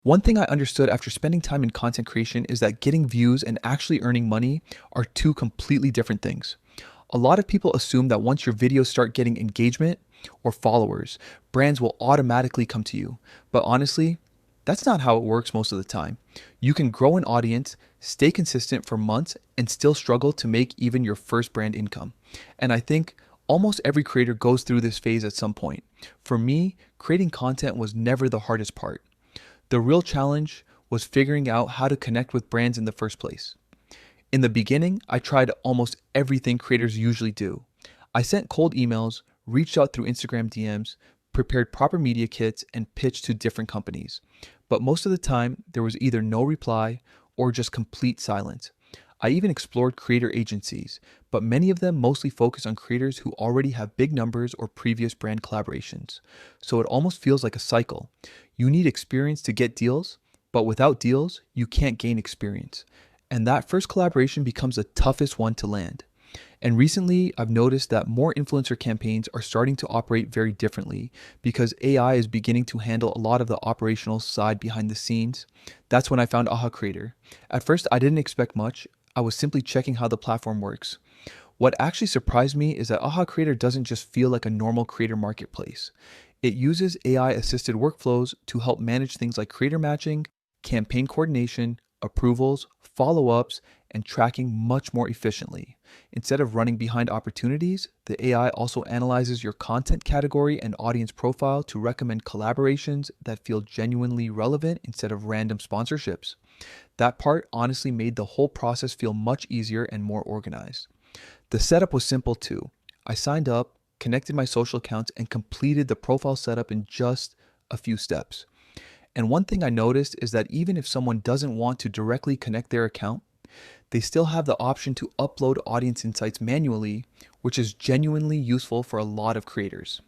One thing I understood after spending time in content creation is that getting views and actually earning money are two completely different things. A lot of people assume that once your videos start getting engagement or followers, brands will automatically come to you. But honestly, that's not how it works most of the time. You can grow an audience, stay consistent for months, and still struggle to make even your first brand income. And I think almost every creator goes through this phase at some point. For me, creating content was never the hardest part. The real challenge was figuring out how to connect with brands in the first place. In the beginning, I tried almost everything creators usually do. I sent cold emails, reached out through Instagram DMs, prepared proper media kits, and pitched to different companies. But most of the time, there was either no reply or just complete silence. I even explored creator agencies, but many of them mostly focus on creators who already have big numbers or previous brand collaborations. So it almost feels like a cycle. You need experience to get deals, but without deals, you can't gain experience. And that first collaboration becomes the toughest one to land. And recently, I've noticed that more influencer campaigns are starting to operate very differently because AI is beginning to handle a lot of the operational side behind the scenes. That's when I found AhaCreator. At first, I didn't expect much. I was simply checking how the platform works. What actually surprised me is that AhaCreator doesn't just feel like a normal creator marketplace. It uses AI-assisted workflows to help manage things like creator matching, campaign coordination, approvals, follow-ups, and tracking much more efficiently. Instead of running behind opportunities, the AI also analyzes your content category and audience profile to recommend collaborations that feel genuinely relevant instead of random sponsorships. That part honestly made the whole process feel much easier and more organized. The setup was simple too. I signed up, connected my social accounts, and completed the profile setup in just a few steps. And one thing I noticed is that even if someone doesn't want to directly connect their account, they still have the option to upload audience insights manually, which is genuinely useful for a lot of creators.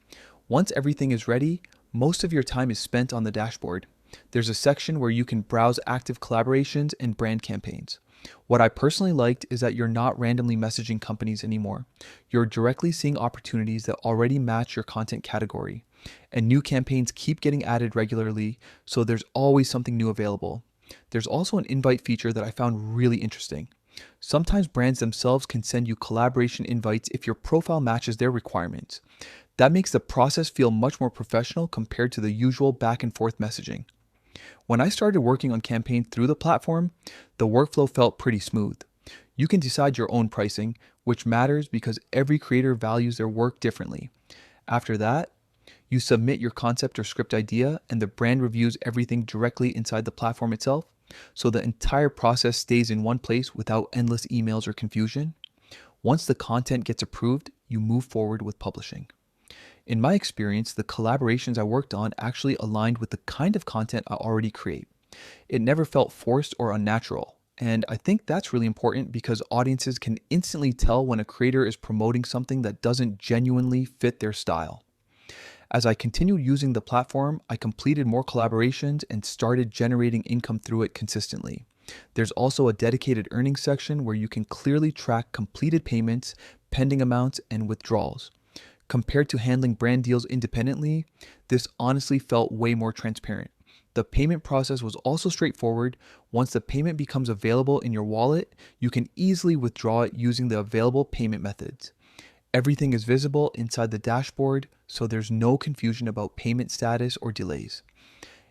Once everything is ready, most of your time is spent on the dashboard. There's a section where you can browse active collaborations and brand campaigns. What I personally liked is that you're not randomly messaging companies anymore. You're directly seeing opportunities that already match your content category. And new campaigns keep getting added regularly, so there's always something new available. There's also an invite feature that I found really interesting. Sometimes brands themselves can send you collaboration invites if your profile matches their requirements. That makes the process feel much more professional compared to the usual back and forth messaging. When I started working on campaigns through the platform, the workflow felt pretty smooth. You can decide your own pricing, which matters because every creator values their work differently. After that, you submit your concept or script idea, and the brand reviews everything directly inside the platform itself, so the entire process stays in one place without endless emails or confusion. Once the content gets approved, you move forward with publishing. In my experience, the collaborations I worked on actually aligned with the kind of content I already create. It never felt forced or unnatural. And I think that's really important because audiences can instantly tell when a creator is promoting something that doesn't genuinely fit their style. As I continued using the platform, I completed more collaborations and started generating income through it consistently. There's also a dedicated earnings section where you can clearly track completed payments, pending amounts, and withdrawals. Compared to handling brand deals independently, this honestly felt way more transparent. The payment process was also straightforward. Once the payment becomes available in your wallet, you can easily withdraw it using the available payment methods. Everything is visible inside the dashboard, so there's no confusion about payment status or delays.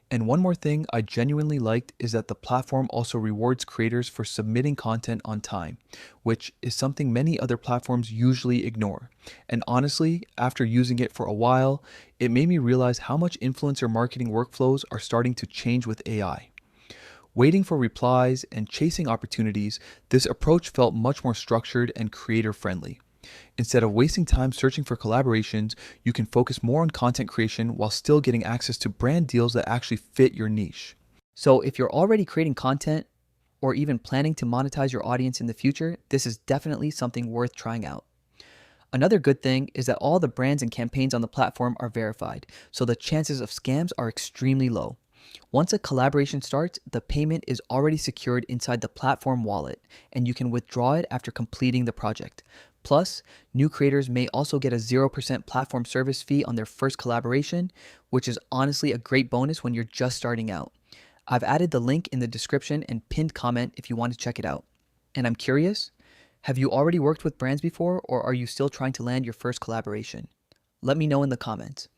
And one more thing I genuinely liked is that the platform also rewards creators for submitting content on time, which is something many other platforms usually ignore. And honestly, after using it for a while, it made me realize how much influencer marketing workflows are starting to change with AI. Waiting for replies and chasing opportunities, this approach felt much more structured and creator friendly. Instead of wasting time searching for collaborations, you can focus more on content creation while still getting access to brand deals that actually fit your niche. So if you're already creating content or even planning to monetize your audience in the future, this is definitely something worth trying out. Another good thing is that all the brands and campaigns on the platform are verified, so the chances of scams are extremely low. Once a collaboration starts, the payment is already secured inside the platform wallet, and you can withdraw it after completing the project. Plus, new creators may also get a 0% platform service fee on their first collaboration, which is honestly a great bonus when you're just starting out. I've added the link in the description and pinned comment if you want to check it out. And I'm curious, have you already worked with brands before, or are you still trying to land your first collaboration? Let me know in the comments.